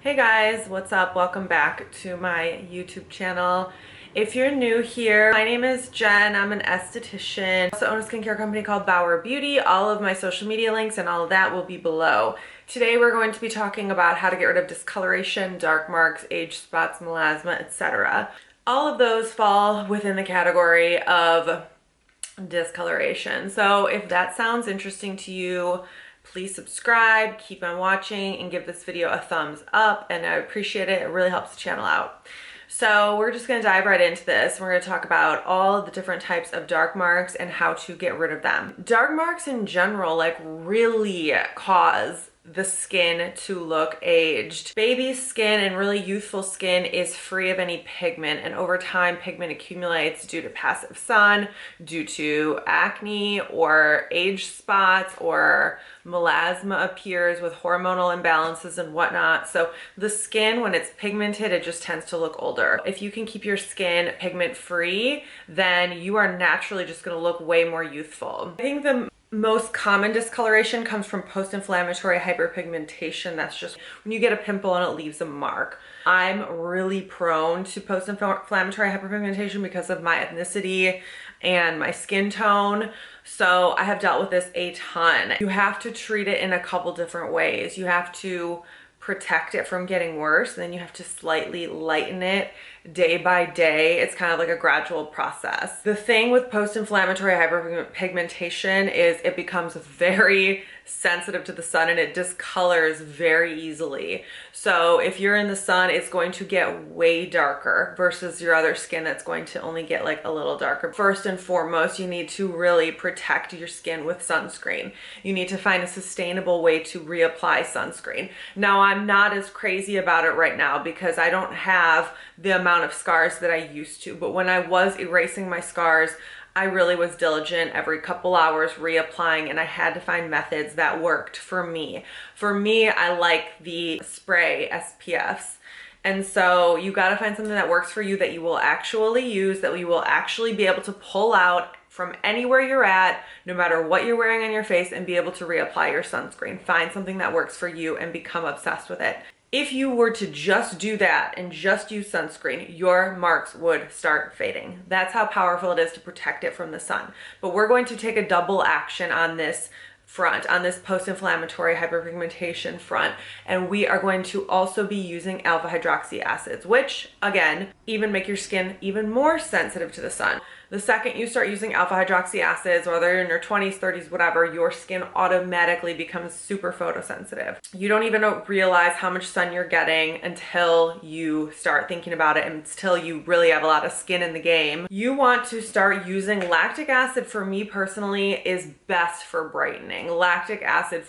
Hey guys, what's up? Welcome back to my YouTube channel. If you're new here, my name is Jen. I'm an esthetician. I also own a skincare company called Bauer Beauty. All of my social media links and all of that will be below. Today we're going to be talking about how to get rid of discoloration, dark marks, age spots, melasma, etc. All of those fall within the category of discoloration. So if that sounds interesting to you, please subscribe, keep on watching, and give this video a thumbs up, and I appreciate it. It really helps the channel out. So we're just going to dive right into this. We're going to talk about all the different types of dark marks and how to get rid of them. Dark marks in general really cause the skin to look aged. Baby skin and really youthful skin is free of any pigment, and over time pigment accumulates due to passive sun, due to acne or age spots, or melasma appears with hormonal imbalances and whatnot. So the skin, when it's pigmented, it just tends to look older. If you can keep your skin pigment free, then you are naturally just going to look way more youthful. I think the most common discoloration comes from post-inflammatory hyperpigmentation. That's just when you get a pimple and it leaves a mark. I'm really prone to post-inflammatory hyperpigmentation because of my ethnicity and my skin tone. So I have dealt with this a ton. You have to treat it in a couple different ways. You have to protect it from getting worse, then you have to slightly lighten it day by day. It's kind of like a gradual process. The thing with post-inflammatory hyperpigmentation is it becomes very sensitive to the sun and it discolors very easily. So if you're in the sun, it's going to get way darker versus your other skin that's going to only get like a little darker. First and foremost, you need to really protect your skin with sunscreen. You need to find a sustainable way to reapply sunscreen. Now, I'm not as crazy about it right now because I don't have the amount of scars that I used to, but when I was erasing my scars, I really was diligent every couple hours reapplying, and I had to find methods that worked for me. For me, I like the spray SPFs. And so you got to find something that works for you, that you will actually use, that you will actually be able to pull out from anywhere you're at, no matter what you're wearing on your face, and be able to reapply your sunscreen. Find something that works for you and become obsessed with it. If you were to just do that and just use sunscreen, your marks would start fading. That's how powerful it is to protect it from the sun. But we're going to take a double action on this front, on this post-inflammatory hyperpigmentation front, and we are going to also be using alpha hydroxy acids, which again even make your skin even more sensitive to the sun. The second you start using alpha hydroxy acids, whether you're in your 20s, 30s, whatever, your skin automatically becomes super photosensitive. You don't even realize how much sun you're getting until you start thinking about it, and until you really have a lot of skin in the game. You want to start using lactic acid. For me personally, is best for brightening. Lactic acid,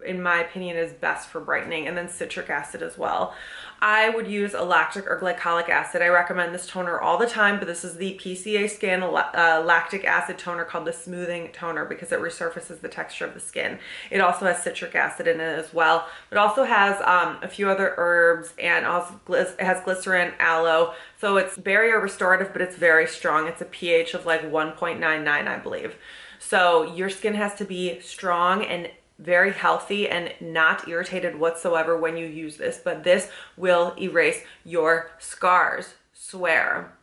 in my opinion, is best for brightening, and then citric acid as well. I would use a lactic or glycolic acid. I recommend this toner all the time, but this is the PCA Skin lactic acid toner called the smoothing toner because it resurfaces the texture of the skin. It also has citric acid in it as well. It also has a few other herbs, and also it has glycerin, aloe. So it's barrier restorative, but it's very strong. It's a pH of like 1.99, I believe. So your skin has to be strong and very healthy and not irritated whatsoever when you use this, but this will erase your scars, swear.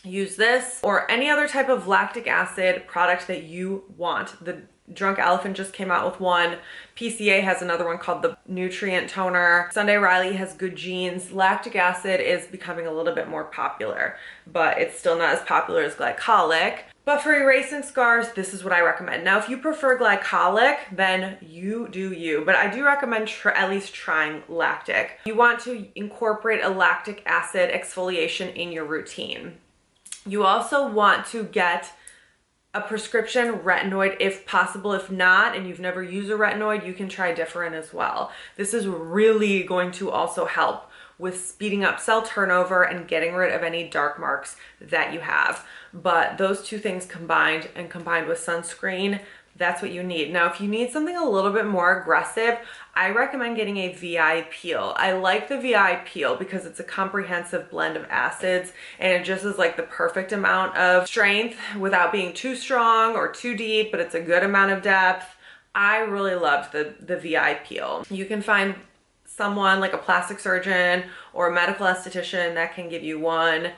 Use this or any other type of lactic acid product that you want. The Drunk Elephant just came out with one. PCA has another one called the Nutrient Toner. Sunday Riley has Good Genes. Lactic acid is becoming a little bit more popular, but it's still not as popular as glycolic. But for erasing scars, this is what I recommend. Now, if you prefer glycolic, then you do you. But I do recommend at least trying lactic. You want to incorporate a lactic acid exfoliation in your routine. You also want to get a prescription retinoid if possible. If not, and you've never used a retinoid, you can try Differin as well. This is really going to also help with speeding up cell turnover and getting rid of any dark marks that you have. But those two things combined, and combined with sunscreen, that's what you need. Now, if you need something a little bit more aggressive, I recommend getting a VI peel. I like the VI peel because it's a comprehensive blend of acids, and it just is like the perfect amount of strength without being too strong or too deep, but it's a good amount of depth. I really loved the VI peel. You can find someone like a plastic surgeon or a medical esthetician that can give you one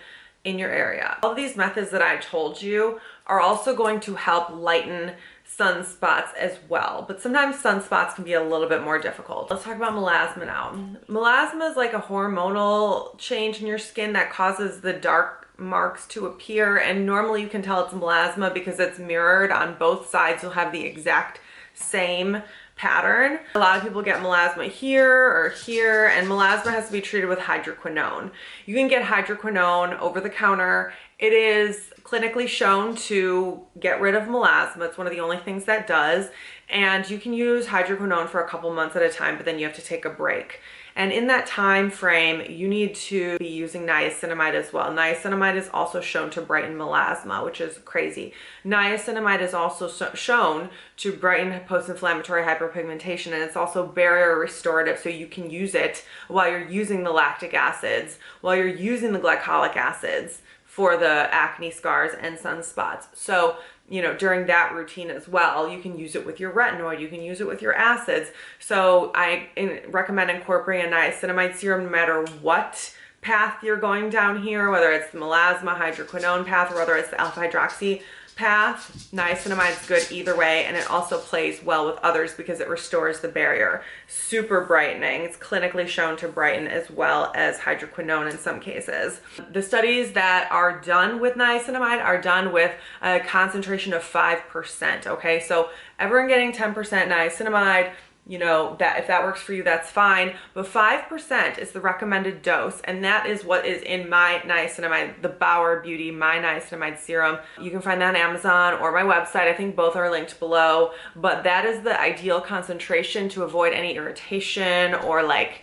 in your area. All of these methods that I told you are also going to help lighten sunspots as well, but sometimes sunspots can be a little bit more difficult. Let's talk about melasma now. Melasma is like a hormonal change in your skin that causes the dark marks to appear, and normally you can tell it's melasma because it's mirrored on both sides. You'll have the exact same pattern. A lot of people get melasma here or here, and melasma has to be treated with hydroquinone. You can get hydroquinone over the counter. It is clinically shown to get rid of melasma. It's one of the only things that does, and you can use hydroquinone for a couple months at a time, but then you have to take a break. And in that time frame, you need to be using niacinamide as well. Niacinamide is also shown to brighten melasma, which is crazy. Niacinamide is also shown to brighten post-inflammatory hyperpigmentation, and it's also barrier restorative, so you can use it while you're using the lactic acids, while you're using the glycolic acids for the acne scars and sunspots. So, you know, during that routine as well, you can use it with your retinoid, you can use it with your acids. So I recommend incorporating a niacinamide serum no matter what path you're going down here, whether it's the melasma hydroquinone path or whether it's the alpha hydroxy path. Niacinamide is good either way, and it also plays well with others because it restores the barrier. Super brightening. It's clinically shown to brighten as well as hydroquinone in some cases. The studies that are done with niacinamide are done with a concentration of 5%, okay? So everyone getting 10% niacinamide, you know, that if that works for you, that's fine. But 5% is the recommended dose, and that is what is in my niacinamide, the Bauer Beauty My Niacinamide Serum. You can find that on Amazon or my website. I think both are linked below, but that is the ideal concentration to avoid any irritation or like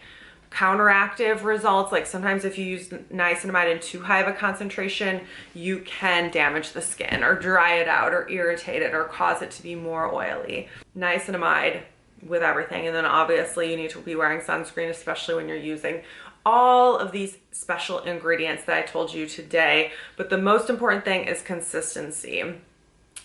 counteractive results. Like sometimes if you use niacinamide in too high of a concentration, you can damage the skin or dry it out or irritate it or cause it to be more oily. Niacinamide with everything. And then obviously you need to be wearing sunscreen, especially when you're using all of these special ingredients that I told you today. But the most important thing is consistency.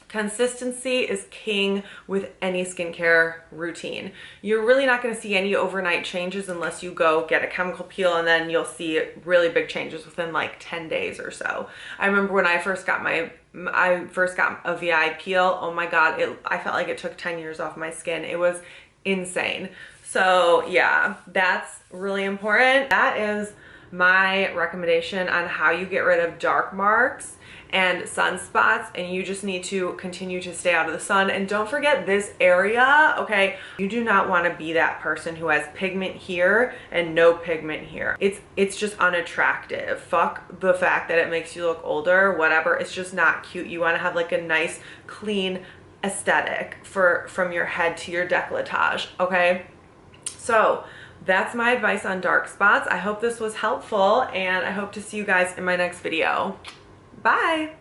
Consistency is king with any skincare routine. You're really not going to see any overnight changes unless you go get a chemical peel, and then you'll see really big changes within like 10 days or so. I remember when I first got a VI peel, oh my God, I felt like it took 10 years off my skin. It was insane. So yeah, that's really important. That is my recommendation on how you get rid of dark marks and sunspots, and you just need to continue to stay out of the sun. And don't forget this area, okay? You do not want to be that person who has pigment here and no pigment here. It's just unattractive. Fuck the fact that it makes you look older, whatever. It's just not cute. You want to have like a nice, clean aesthetic from your head to your décolletage, okay? So that's my advice on dark spots. I hope this was helpful, and I hope to see you guys in my next video. Bye.